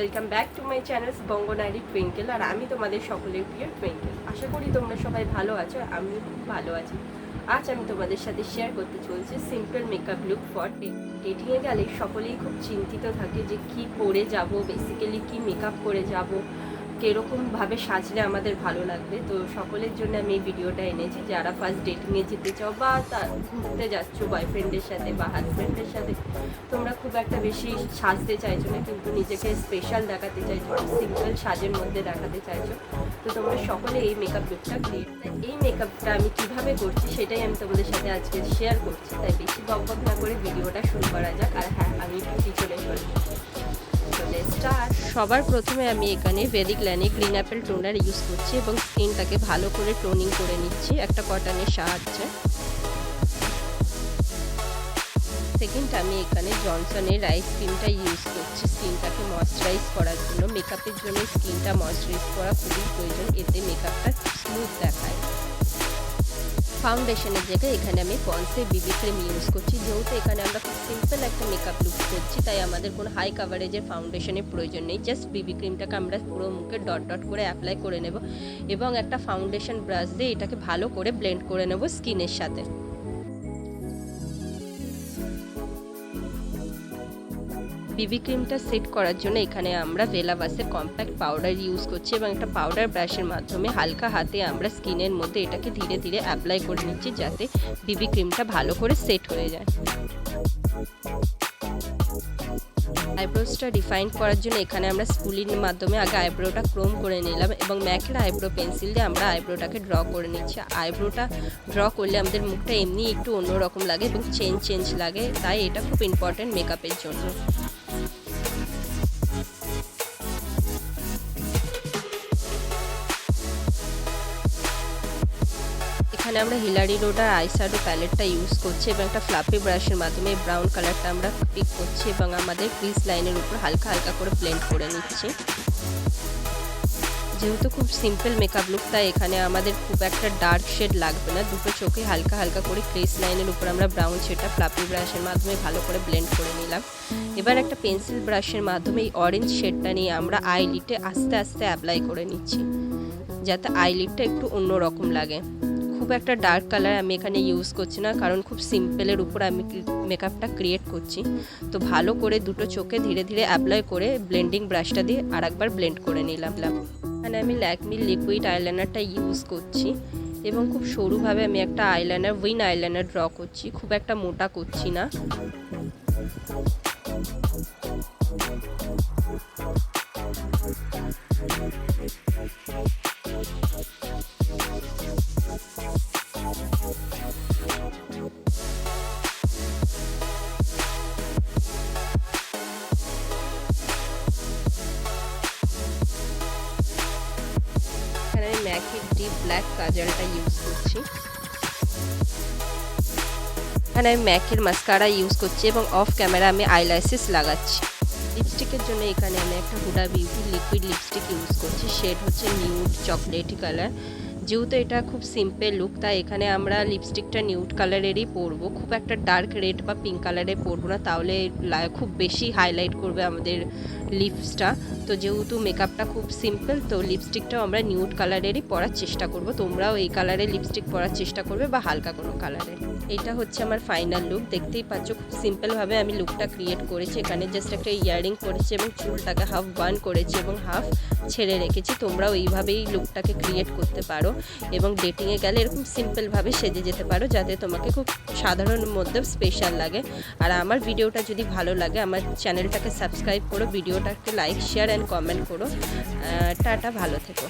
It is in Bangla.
Welcome back to my channel Banganari twinkle. আর আমি তোমাদের সকলের প্রিয় টুইঙ্কেল। আশা করি তোমরা সবাই ভালো আছো, আমিও খুব ভালো আছি। আজ আমি তোমাদের সাথে শেয়ার করতে চলছি সিম্পল মেকআপ লুক ফর ডেটিংয়ে গেলে সকলেই খুব চিন্তিত থাকে যে কি পরে যাব, বেসিক্যালি কি মেকআপ করে যাব, কীরকমভাবে সাজলে আমাদের ভালো লাগবে। তো সকলের জন্য আমি এই ভিডিওটা এনেছি। যারা ফার্স্ট ডেটিংয়ে যেতে চাও বা ঘুরতে যাচ্ছ বয়ফ্রেন্ডের সাথে বা হাজব্যান্ডের সাথে, তোমরা খুব একটা বেশি সাজতে চাইছো না, কিন্তু নিজেকে স্পেশাল দেখাতে চাইছো, সিম্পল সাজের মধ্যে দেখাতে চাইছো, তো তোমরা সকলে এই মেকআপ লুকটা এই মেকআপটা আমি কিভাবে করছি সেটাই আমি তোমাদের সাথে আজকে শেয়ার করছি। তাই বেশি বকবক না করে ভিডিওটা শুরু করা যাক। আর হ্যাঁ, আমি একটু পিছনে চলে সবার প্রথমে আমি এখানে ভেদিক লাইনে গ্রিন অ্যাপেল টোনার ইউজ করছি এবং স্কিনটাকে ভালো করে টোনিং করে নিচ্ছি একটা কটনের সাহায্যে। সেকেন্ড আমি এখানে জনসনের রাইস ক্রিমটা ইউজ করছি স্কিনটাকে ময়শ্চারাইজ করার জন্য। মেকআপের জন্য স্কিনটা ময়শ্চারাইজ করা খুবই প্রয়োজন, এতে মেকআপটা স্মুথ দেখায়। ফাউন্ডেশনের জায়গায় এখানে আমি পন্সের বিবি ক্রিম ইউজ করছি। যেহেতু এখানে আমরা খুব সিম্পল একটা মেকআপ লুক করছি, তাই আমাদের কোনো হাই কাভারেজের ফাউন্ডেশনের প্রয়োজন নেই। জাস্ট বিবি ক্রিমটাকে আমরা পুরো মুখে ডট ডট করে অ্যাপ্লাই করে নেব এবং একটা ফাউন্ডেশন ব্রাশ দিয়ে এটাকে ভালো করে ব্লেন্ড করে নেব স্কিনের সাথে। বিবি ক্রিমটা সেট করার জন্য এখানে আমরা ভেলাভাসের কম্প্যাক্ট পাউডার ইউজ করছি এবং একটা পাউডার ব্রাশের মাধ্যমে হালকা হাতে আমরা স্কিনের মধ্যে এটাকে ধীরে ধীরে অ্যাপ্লাই করে নিচ্ছি, যাতে বিবি ক্রিমটা ভালো করে সেট হয়ে যায়। আইব্রোসটা ডিফাইন করার জন্য এখানে আমরা স্পুলিনের মাধ্যমে আগে আইব্রোটা ক্রোম করে নিলাম এবং ম্যাকের আইব্রো পেন্সিল দিয়ে আমরা আইব্রোটাকে ড্র করে নিচ্ছি। আইব্রোটা ড্র করলে আমাদের মুখটা এমনি একটু অন্যরকম লাগে এবং চেঞ্জ লাগে, তাই এটা খুব ইম্পর্টেন্ট মেকআপের জন্য। এখানে আমরা হিলারি রোডার আইশ্যাডো প্যালেটটা ইউজ করছি এবং একটা ফ্লাফি ব্রাশের মাধ্যমে ব্রাউন কালারটা আমরা পিক করছি এবং আমাদের ক্রিজ লাইনের উপর হালকা হালকা করে ব্লেন্ড করে নিচ্ছি। যেহেতু খুব সিম্পল মেকআপ লুক, তাই এখানে আমাদের খুব একটা ডার্ক শেড লাগবে না। দুটো চোখে হালকা হালকা করে ক্রিজ লাইনের উপর আমরা ব্রাউন শেডটা ফ্লাফি ব্রাশের মাধ্যমে ভালো করে ব্লেন্ড করে নিলাম। এবার একটা পেন্সিল ব্রাশের মাধ্যমে এই অরেঞ্জ শেডটা নিয়ে আমরা আইলিডে আস্তে আস্তে অ্যাপ্লাই করে নিচ্ছি, যাতে আইলিডটা একটু অন্যরকম লাগে। খুব একটা ডার্ক কালার আমি এখানে ইউজ করছি না, কারণ খুব সিম্পলের উপর আমি মেকআপটা ক্রিয়েট করছি। তো ভালো করে দুটো চোখে ধীরে ধীরে অ্যাপ্লাই করে ব্লেন্ডিং ব্রাশটা দিয়ে আরেকবার ব্লেন্ড করে নিলাম। এখানে আমি ল্যাকমি লিকুইড আইলাইনারটা ইউজ করছি এবং খুব সরুভাবে আমি একটা আইলাইনার উইন আইলাইনার ড্র করছি, খুব একটা মোটা করছি না। আমি ম্যাকের ডিপ ব্ল্যাক কাজলটা ইউজ করছি। এখানে আমি ম্যাকের মাস্কারা ইউজ করছি এবং অফ ক্যামেরা আমি আইল্যাশেস লাগাচ্ছি। লিপস্টিকের জন্য এখানে আমি একটা Hooda beauty liquid lipstick use করছি, শেড হচ্ছে নিউড চকলেটি কালার। যেহেতু এটা খুব সিম্পল লুক, তাই এখানে আমরা লিপস্টিকটা নিউড কালারেরই পরবো, খুব একটা ডার্ক রেড বা পিঙ্ক কালারে পরবো না, তাহলে খুব বেশি হাইলাইট করবে আমাদের লিপসটা। তো যেহেতু মেকআপটা খুব সিম্পল, তো লিপস্টিকটাও আমরা নিউড কালারেরই পরার চেষ্টা করব। তোমরাও এই কালারের লিপস্টিক পরার চেষ্টা করবে বা হালকা কোনো কালারের। এটা হচ্ছে আমার ফাইনাল লুক। দেখতেই পাচ্ছ খুব সিম্পলভাবে আমি লুকটা ক্রিয়েট করেছি। এখানে জাস্ট একটা ইয়াররিং করেছি এবং চুলটাকে হাফ বান করেছি এবং হাফ ছেড়ে রেখেছি। তোমরাও এইভাবেই লুকটাকে ক্রিয়েট করতে পারো এবং ডেটিংয়ে গেলে এরকম সিম্পলভাবে সেজে যেতে পারো, যাতে তোমাকে খুব সাধারণের মধ্যে স্পেশাল লাগে। আর আমার ভিডিওটা যদি ভালো লাগে আমার চ্যানেলটাকে সাবস্ক্রাইব করো, ভিডিওটাকে লাইক শেয়ার অ্যান্ড কমেন্ট করো। টাটা, ভালো থেকো।